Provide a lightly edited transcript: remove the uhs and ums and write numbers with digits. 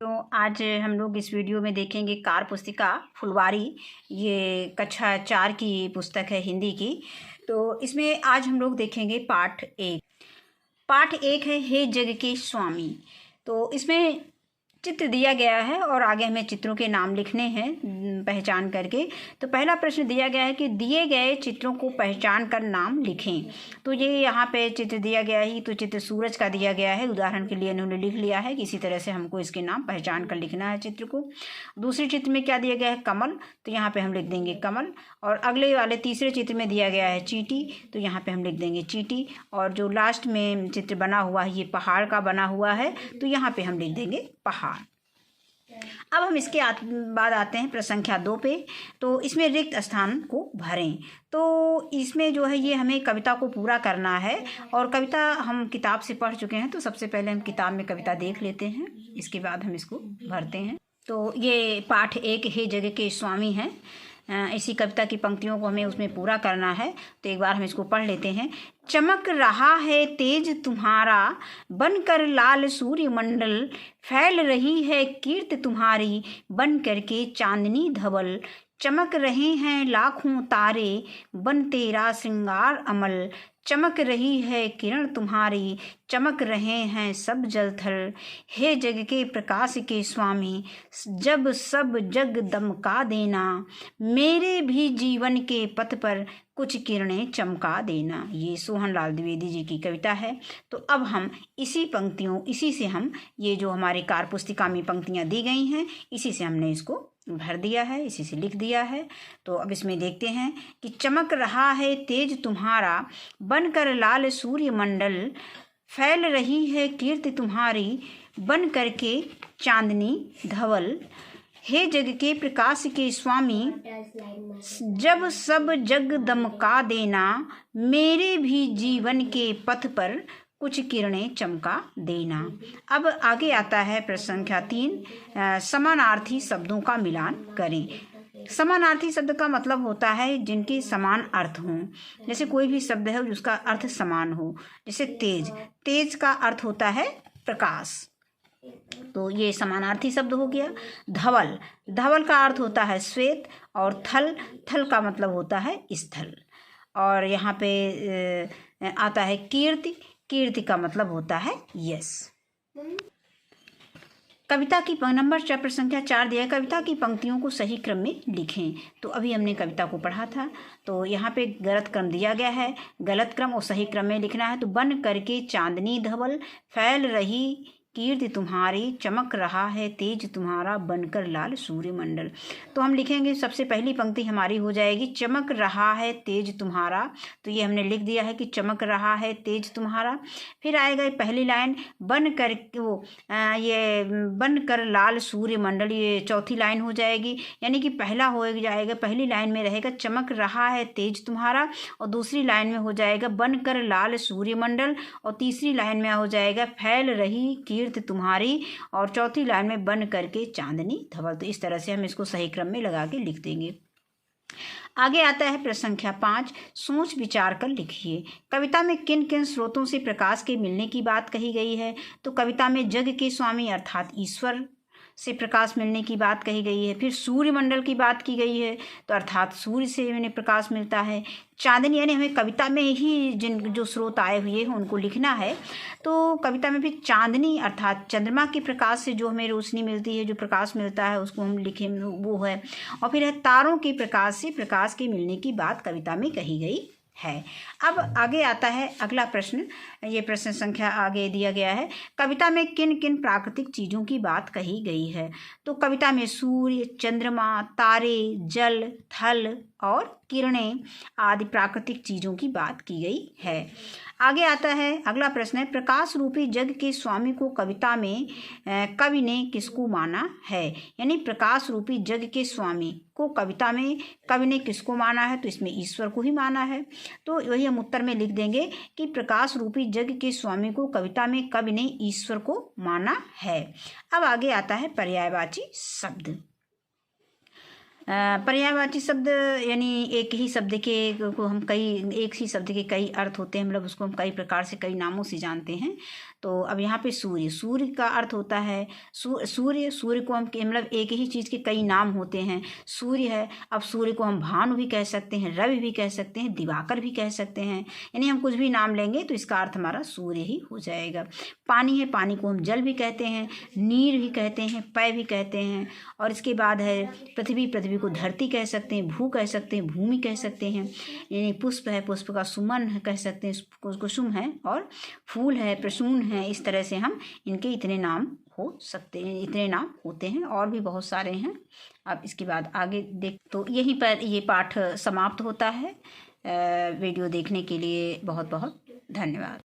तो आज हम लोग इस वीडियो में देखेंगे कार पुस्तिका फुलवारी। ये कक्षा 4 की पुस्तक है, हिंदी की। तो इसमें आज हम लोग देखेंगे पाठ 1। पाठ 1 है हे जग के स्वामी। तो इसमें चित्र दिया गया है और आगे हमें चित्रों के नाम लिखने हैं पहचान करके। तो पहला प्रश्न दिया गया है कि दिए गए चित्रों को पहचान कर नाम लिखें। तो ये यहाँ पे चित्र दिया गया है, तो चित्र सूरज का दिया गया है, उदाहरण के लिए इन्होंने लिख लिया है कि इसी तरह से हमको इसके नाम पहचान कर लिखना है चित्र को। दूसरे चित्र में क्या दिया गया है, कमल, तो यहाँ पे हम लिख देंगे कमल। और अगले वाले तीसरे चित्र में दिया गया है चींटी, तो यहाँ पे हम लिख देंगे चींटी। और जो लास्ट में चित्र बना हुआ है ये पहाड़ का बना हुआ है, तो यहाँ पे हम लिख देंगे पहाड़। अब हम इसके बाद आते हैं प्रश्न संख्या 2 पे। तो इसमें रिक्त स्थान को भरें। तो इसमें जो है ये हमें कविता को पूरा करना है और कविता हम किताब से पढ़ चुके हैं, तो सबसे पहले हम किताब में कविता देख लेते हैं, इसके बाद हम इसको भरते हैं। तो ये पाठ 1 हे जग के स्वामी है। इसी कविता की पंक्तियों को हमें उसमें पूरा करना है, तो एक बार हम इसको पढ़ लेते हैं। चमक रहा है तेज तुम्हारा, बनकर लाल सूर्य मंडल, फैल रही है कीर्ति तुम्हारी, बन करके चांदनी धवल। चमक रहे हैं लाखों तारे, बन तेरा श्रृंगार अमल, चमक रही है किरण तुम्हारी, चमक रहे हैं सब जल थल। हे जग के प्रकाश के स्वामी, जब सब जग दमका देना, मेरे भी जीवन के पथ पर कुछ किरणें चमका देना। ये सोहनलाल द्विवेदी जी की कविता है। तो अब हम इसी से हम ये जो हमारे कार पुस्तिका में पंक्तियाँ दी गई हैं, इसी से हमने इसको भर दिया है, इसी से लिख दिया है। तो अब इसमें देखते हैं कि चमक रहा है तेज तुम्हारा, बनकर लाल सूर्य मंडल, फैल रही है कीर्ति तुम्हारी, बन करके चांदनी धवल। हे जग के प्रकाश के स्वामी, जब सब जग दमका देना, मेरे भी जीवन के पथ पर कुछ किरणें चमका देना। अब आगे आता है प्रश्न संख्या 3, समानार्थी शब्दों का मिलान करें। समानार्थी शब्द का मतलब होता है जिनके समान अर्थ हों। जैसे कोई भी शब्द है जिसका अर्थ समान हो, जैसे तेज, तेज का अर्थ होता है प्रकाश, तो ये समानार्थी शब्द हो गया। धवल, धवल का अर्थ होता है श्वेत। और थल, थल का मतलब होता है स्थल। और यहाँ पे आता है कीर्ति, कीर्ति का मतलब होता है यश। कविता की नंबर प्रश्न संख्या 4 दिया है, कविता की पंक्तियों को सही क्रम में लिखें। तो अभी हमने कविता को पढ़ा था, तो यहाँ पे गलत क्रम दिया गया है, गलत क्रम और सही क्रम में लिखना है। तो बन करके चांदनी धवल, फैल रही कीर्ति तुम्हारी, चमक रहा है तेज तुम्हारा, बनकर लाल सूर्य मंडल। तो हम लिखेंगे, सबसे पहली पंक्ति हमारी हो जाएगी चमक रहा है तेज तुम्हारा, तो ये हमने लिख दिया है कि चमक रहा है तेज तुम्हारा। फिर आएगा पहली लाइन, बन कर ये बनकर लाल सूर्य मंडल, ये चौथी लाइन हो जाएगी। यानी कि पहला हो जाएगा, पहली लाइन में रहेगा चमक रहा है तेज तुम्हारा, और दूसरी लाइन में हो जाएगा बनकर लाल सूर्य मंडल, और तीसरी लाइन में हो जाएगा फैल रही कीर्ति तुम्हारी, और चौथी लाइन में बन करके चांदनी धवल। तो इस तरह से हम इसको सही क्रम में लगा के लिख देंगे। आगे आता है प्रश्न संख्या 5, सोच विचार कर लिखिए। कविता में किन किन स्रोतों से प्रकाश के मिलने की बात कही गई है। तो कविता में जग के स्वामी अर्थात ईश्वर से प्रकाश मिलने की बात कही गई है। फिर सूर्यमंडल की बात की गई है, तो अर्थात सूर्य से हमें प्रकाश मिलता है। चांदनी, यानी हमें कविता में ही जो स्रोत आए हुए हैं उनको लिखना है। तो कविता में भी चांदनी अर्थात चंद्रमा के प्रकाश से जो हमें रोशनी मिलती है, जो प्रकाश मिलता है, उसको हम लिखें, वो है। और फिर है तारों के प्रकाश से प्रकाश के मिलने की बात कविता में कही गई है। अब आगे आता है अगला प्रश्न। ये प्रश्न संख्या आगे दिया गया है, कविता में किन किन प्राकृतिक चीज़ों की बात कही गई है। तो कविता में सूर्य, चंद्रमा, तारे, जल, थल और किरणें आदि प्राकृतिक चीज़ों की बात की गई है। आगे आता है अगला प्रश्न है, प्रकाश रूपी जग के स्वामी को कविता में कवि ने किसको माना है। यानी प्रकाश रूपी जग के स्वामी को कविता में कवि ने किसको माना है, तो इसमें ईश्वर को ही माना है। तो वही हम उत्तर में लिख देंगे कि प्रकाश रूपी जग के स्वामी को कविता में कवि ने ईश्वर को माना है। अब आगे आता है पर्यायवाची शब्द। पर्यायवाची शब्द यानी एक ही शब्द के को हम एक ही शब्द के कई अर्थ होते हैं, मतलब उसको हम कई प्रकार से कई नामों से जानते हैं। तो अब यहाँ पे सूर्य, सूर्य का अर्थ होता है सूर्य। सूर्य को हम मतलब एक ही चीज़ के कई नाम होते हैं। सूर्य है, अब सूर्य को हम भानु भी कह सकते हैं, रवि भी कह सकते हैं, दिवाकर भी कह सकते हैं। यानी हम कुछ भी नाम लेंगे तो इसका अर्थ हमारा सूर्य ही हो जाएगा। पानी है, पानी को हम जल भी कहते हैं, नीर भी कहते हैं, पय भी कहते हैं। और इसके बाद है पृथ्वी, पृथ्वी को धरती कह सकते हैं, भू कह सकते हैं, भूमि कह सकते हैं। यानी पुष्प है, पुष्प का सुमन कह सकते हैं, कुसुम है। और फूल है, प्रसून है। इस तरह से हम इनके इतने नाम हो सकते हैं, इतने नाम होते हैं, और भी बहुत सारे हैं। अब इसके बाद आगे देख, तो यहीं पर ये पाठ समाप्त होता है। वीडियो देखने के लिए बहुत बहुत धन्यवाद।